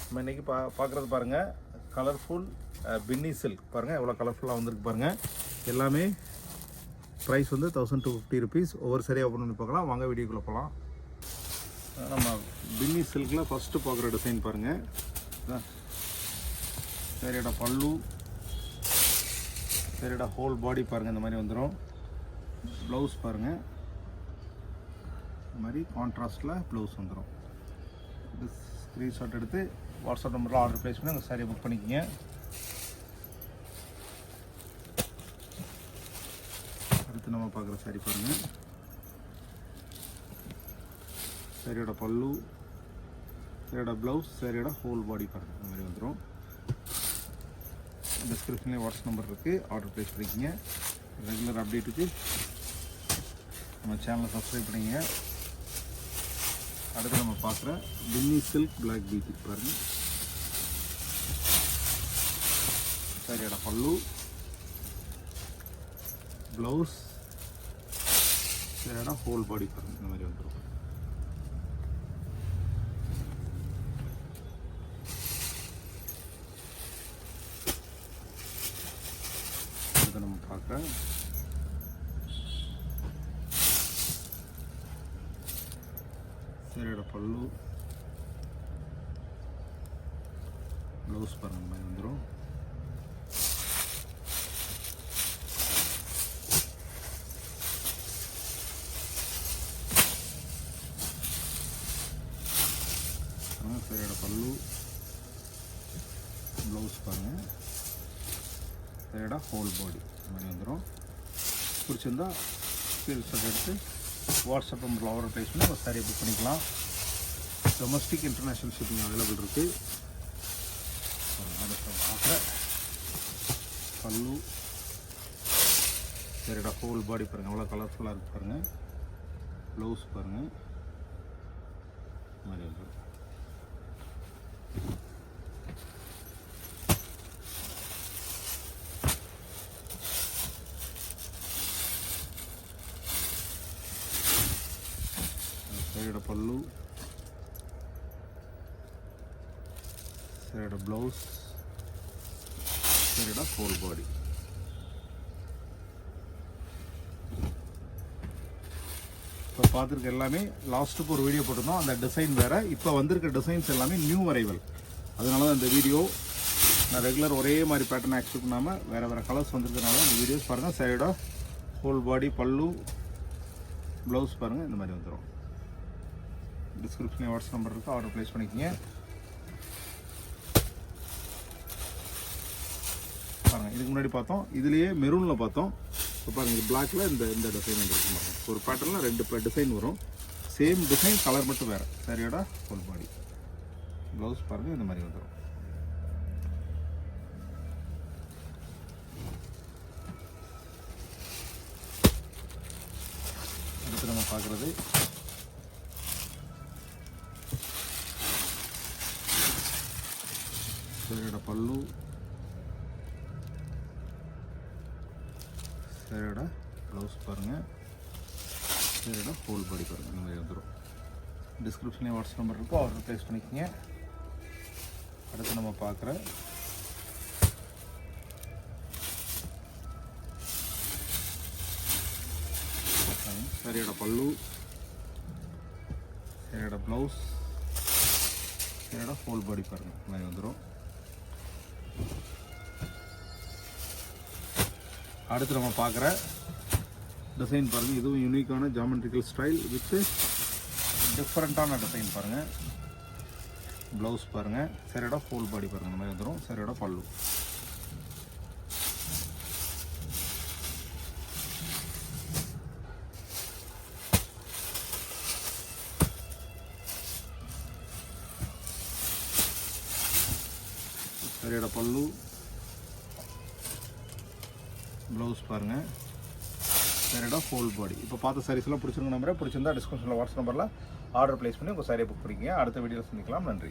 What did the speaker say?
நம்ம இன்றைக்கி பார்க்குறது பாருங்கள், கலர்ஃபுல் பின்னி சில்க் பாருங்கள் எவ்வளோ கலர்ஃபுல்லாக வந்திருக்கு பாருங்கள். எல்லாமே ப்ரைஸ் வந்து 1250 rupees. ஒவ்வொரு சரியாக ஓப்பன் பண்ணி பார்க்கலாம். வாங்க வீடியோக்குள்ளே போகலாம். நம்ம பின்னி சில்கில் ஃபஸ்ட்டு பார்க்குற டிசைன் பாருங்கள். சரியோட பல்லு, சரியோட ஹோல் பாடி பாருங்கள் இந்த மாதிரி வந்துடும். ப்ளவுஸ் பாருங்கள் இந்த மாதிரி கான்ட்ராஸ்டில் ப்ளவுஸ் வந்துடும். இது ஸ்க்ரீன்ஷாட் எடுத்து வாட்ஸ்அப் நம்பரில் ஆர்டர் ப்ளேஸ் பண்ணி உங்கள் சாரியை புக் பண்ணிக்கோங்க. அடுத்து நம்ம பார்க்குற சாரி பாருங்கள். சாரியோட பல்லு, சாரியோட ப்ளவுஸ், சாரியோட ஹோல் பாடி பாருங்கள் இந்த மாதிரி வந்துடும். டிஸ்கிரிப்ஷன்லேயே வாட்ஸ்அப் நம்பர் இருக்குது, ஆர்டர் ப்ளேஸ் பண்ணிக்கோங்க. ரெகுலர் அப்டேட்டுக்கு நம்ம சேனலை சப்ஸ்கிரைப் பண்ணிங்க. அடுத்து நம்ம பார்க்குற பின்னி சில்க் பிளாக் பியூட்டி பாருங்கள். சாரியோட பல்லு, ப்ளவுஸ், சாரியோட ஹோல் பாடி பாருங்கள் இந்த மாதிரி வந்துடும். அடுத்து நம்ம பார்க்குற சாரியோட பல்லு, ப்ளவுஸ் பாருங்கள் இந்த மாதிரி வந்துடும். சாரியோட பல்லு, ப்ளவுஸ் பாருங்கள், சாரியோட ஹோல் பாடி இந்த மாதிரி வந்துடும். பிடிச்சிருந்தா ஸ்க்ரீன்ஷாட் எடுத்து வாட்ஸ்அப் நம்பரில் ஆர்டர் ப்ளேஸ் பண்ணி ஒரு சாரியை புக் பண்ணிக்கலாம். டொமஸ்டிக் இன்டர்நேஷ்னல் ஷிப்பிங் அவைலபிள் இருக்குது. அடுத்த பார்க்குற பல்லு, சாரியோட ஹோல் பாடி பாருங்கள் அவ்வளோ கலர்ஃபுல்லாக இருக்குது பாருங்கள். ப்ளவுஸ் பாருங்கள் இந்த மாதிரி வந்துடும். சாரியோட பல்லு, சாரியோட ப்ளவுஸ், சாரியோட ஹோல் பாடி. இப்போ பார்த்துருக்க எல்லாமே லாஸ்ட்டுக்கு ஒரு வீடியோ போட்டிருந்தோம். அந்த டிசைன் வேறு, இப்போ வந்திருக்க டிசைன்ஸ் எல்லாமே நியூ அரைவல். அதனால தான் இந்த வீடியோ நான் ரெகுலர் ஒரே மாதிரி பேட்டர்ன் ஆக்செப்ட் பண்ணாமல் வேறு வேறு கலர்ஸ் வந்திருக்கனால இந்த வீடியோஸ் பாருங்கள். சாரியோட ஹோல் பாடி, பல்லு, ப்ளவுஸ் பாருங்கள் இந்த மாதிரி வந்துடும். டிஸ்கிரிப்ஷனில் வாட்ஸ்அப் நம்பர் இருக்குது, ஆர்டர் ப்ளேஸ் பண்ணிக்கோங்க. பாருங்கள் இதுக்கு முன்னாடி பார்த்தோம், இதுலேயே மெரூனில் பார்த்தோம். இப்போ பாருங்கள் இது பிளாக்கில் இந்த டிசைன் வந்துருக்கு பாருங்கள். ஒரு பேட்டர்னில் 2 டிசைன் வரும். சேம் டிசைன், கலர் மட்டும் வேறு. சாரியோட ஹோல் பாடி, ப்ளவுஸ் பாருங்கள் இந்த மாதிரி வந்துடும். அடுத்து நம்ம பார்க்குறது சாரியோட பல்லு, சாரியோட ப்ளவுஸ் பாருங்கள், சாரியோட ஹோல் பாடி பாருங்கள் இந்த மாதிரி வந்துடும். டிஸ்கிரிப்ஷன்லேயே வாட்ஸ்அப் நம்பர் இருக்கும், ஆர்டர் ப்ளேஸ் பண்ணிக்கோங்க. அடுத்து நம்ம பார்க்குற சாரியோட பல்லு, சாரியோட ப்ளவுஸ், சாரியோட ஹோல் பாடி பாருங்கள் இந்த மாதிரி வந்துடும். அடுத்து நம்ம பார்க்குற டிசைன் பாருங்கள். இதுவும் யூனிக்கான ஜாமெட்ரிக்கல் ஸ்டைல் வித் டிஃப்ரெண்ட்டான டிசைன் பாருங்கள். ப்ளவுஸ் பாருங்கள், சாரியோட ஹோல் பாடி பாருங்கள் இந்த மாதிரி வந்துடும். சாரியோட பல்லு, சாரியோட பல்லு, ப்ளவுஸ் பாருங்கள், சாரியோட ஹோல் பாடி. இப்போ பார்த்த சாரீஸ்லாம் பிடிச்சிருக்க நம்பரை பிடிச்சிருந்தா டிஸ்கிரிப்ஷனில் வாட்ஸ்அப் நம்பரில் ஆர்டர் ப்ளேஸ் பண்ணி உங்கள் சாரியை புக் பண்ணிக்கங்க. அடுத்த வீடியோவில் சந்திக்கலாம். நன்றி.